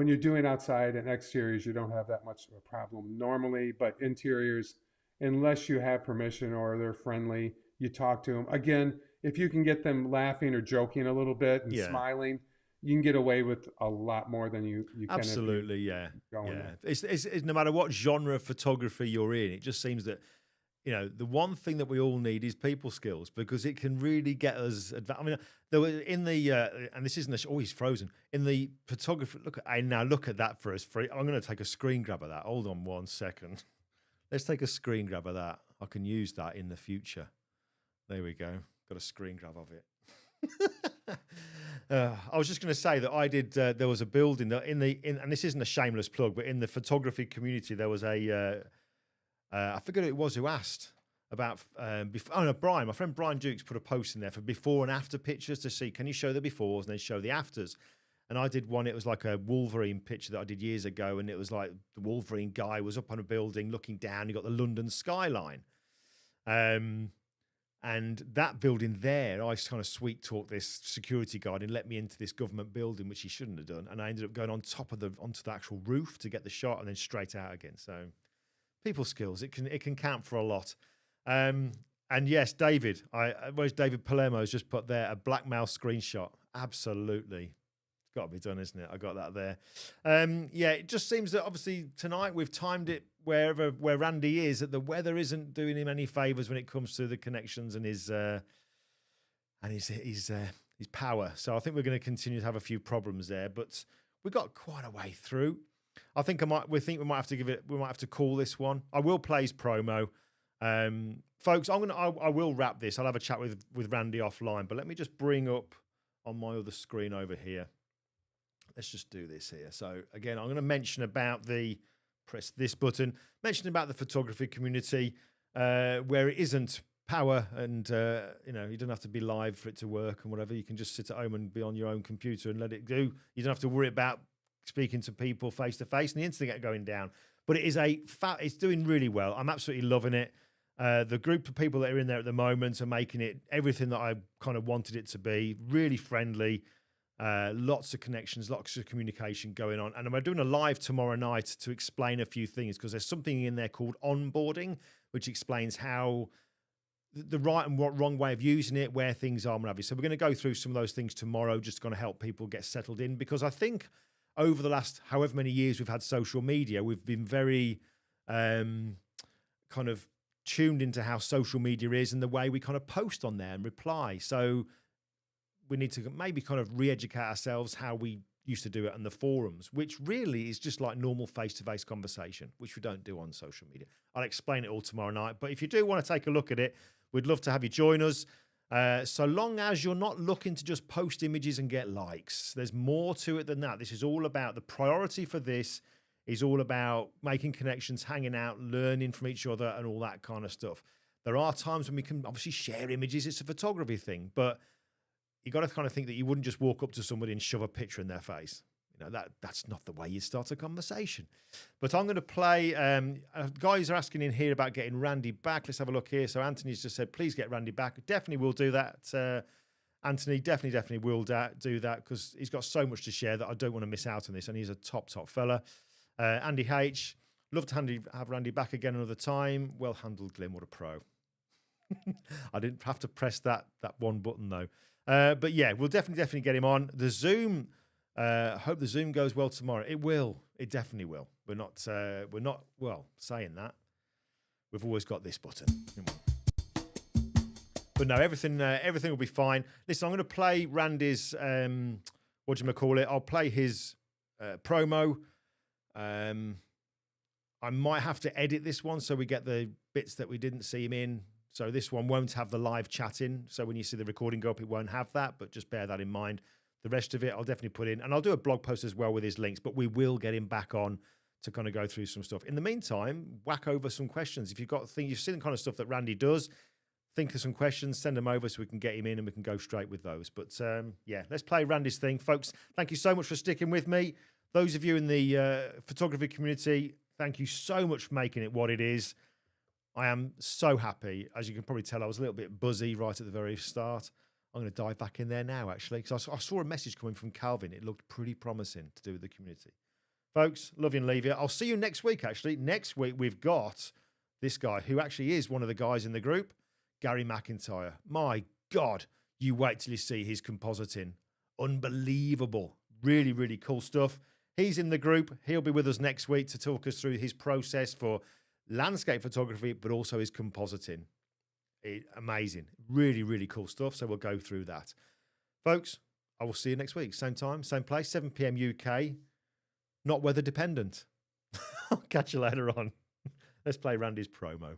you're doing outside and exteriors, you don't have that much of a problem normally, but interiors, unless you have permission or they're friendly, you talk to them. Again, if you can get them laughing or joking a little bit and smiling, you can get away with a lot more than you can. Absolutely, yeah. It's no matter what genre of photography you're in, it just seems that, the one thing that we all need is people skills, because it can really get us. I mean, there were in the and this isn't he's frozen in the photography. Look at that for us. I'm going to take a screen grab of that. Hold on 1 second. Let's take a screen grab of that. I can use that in the future. There we go. Got a screen grab of it. I was just going to say that I did. There was a building that and this isn't a shameless plug, but in the photography community, there was a. I forget who it was who asked about. Brian, my friend Brian Dukes put a post in there for before and after pictures to see. Can you show the befores and then show the afters? And I did one. It was like a Wolverine picture that I did years ago, and it was like the Wolverine guy was up on a building looking down. You got the London skyline. And that building there, I kind of sweet talked this security guard and let me into this government building, which he shouldn't have done. And I ended up going on top of onto the actual roof to get the shot and then straight out again. So people skills, it can count for a lot. And yes, David, where's David Palermo's just put there a blackmail screenshot. Absolutely. It's got to be done, isn't it? I got that there. Yeah, it just seems that obviously tonight we've timed it where Randy is, that the weather isn't doing him any favors when it comes to the connections and his power. So I think we're going to continue to have a few problems there, but we got quite a way through. I think we might have to we might have to call this one. I will play his promo. Folks, I will wrap this. I'll have a chat with Randy offline, but let me just bring up on my other screen over here. Let's just do this here. So again, I'm going to mention about press this button, mention about the photography community, where it isn't power and, you don't have to be live for it to work and whatever. You can just sit at home and be on your own computer and let it do. You don't have to worry about speaking to people face to face and the internet going down. But it is it's doing really well. I'm absolutely loving it. The group of people that are in there at the moment are making it everything that I kind of wanted it to be. Really friendly. Lots of connections, lots of communication going on. And we're doing a live tomorrow night to explain a few things, because there's something in there called onboarding, which explains how the right and wrong way of using it, where things are and what have you. So we're going to go through some of those things tomorrow, just going to help people get settled in, because I think over the last however many years we've had social media, we've been very kind of tuned into how social media is and the way we kind of post on there and reply. So we need to maybe kind of re-educate ourselves how we used to do it on the forums, which really is just like normal face-to-face conversation, which we don't do on social media. I'll explain it all tomorrow night. But if you do want to take a look at it, we'd love to have you join us. So long as you're not looking to just post images and get likes. There's more to it than that. This is all about, the priority for this is all about making connections, hanging out, learning from each other and all that kind of stuff. There are times when we can obviously share images. It's a photography thing, but you got to kind of think that you wouldn't just walk up to somebody and shove a picture in their face. That's not the way you start a conversation. But I'm going to play. Guys are asking in here about getting Randy back. Let's have a look here. So Anthony's just said, please get Randy back. Definitely will do that. Anthony definitely will do that, because he's got so much to share that I don't want to miss out on this. And he's a top fella. Andy H, love to have Randy back again another time. Well handled, Glim. What a pro. I didn't have to press that one button though. But yeah, we'll definitely get him on. The Zoom, hope the Zoom goes well tomorrow. It will. It definitely will. We're not saying that. We've always got this button. But no, everything will be fine. Listen, I'm going to play Randy's, I'll play his promo. I might have to edit this one so we get the bits that we didn't see him in. So this one won't have the live chatting. So when you see the recording go up, it won't have that, but just bear that in mind. The rest of it, I'll definitely put in, and I'll do a blog post as well with his links, but we will get him back on to kind of go through some stuff. In the meantime, whack over some questions. If you've got things, you've seen the kind of stuff that Randy does, think of some questions, send them over so we can get him in and we can go straight with those. But yeah, let's play Randy's thing. Folks, thank you so much for sticking with me. Those of you in the photography community, thank you so much for making it what it is. I am so happy. As you can probably tell, I was a little bit buzzy right at the very start. I'm going to dive back in there now, actually, because I saw a message coming from Calvin. It looked pretty promising to do with the community. Folks, love you and leave you. I'll see you next week, actually. Next week, we've got this guy who actually is one of the guys in the group, Gary McIntyre. My God, you wait till you see his compositing. Unbelievable. Really, really cool stuff. He's in the group. He'll be with us next week to talk us through his process for landscape photography, but also his compositing. Amazing. Really, really cool stuff. So we'll go through that. Folks, I will see you next week. Same time, same place, 7 p.m. UK. Not weather dependent. I'll catch you later on. Let's play Randy's promo.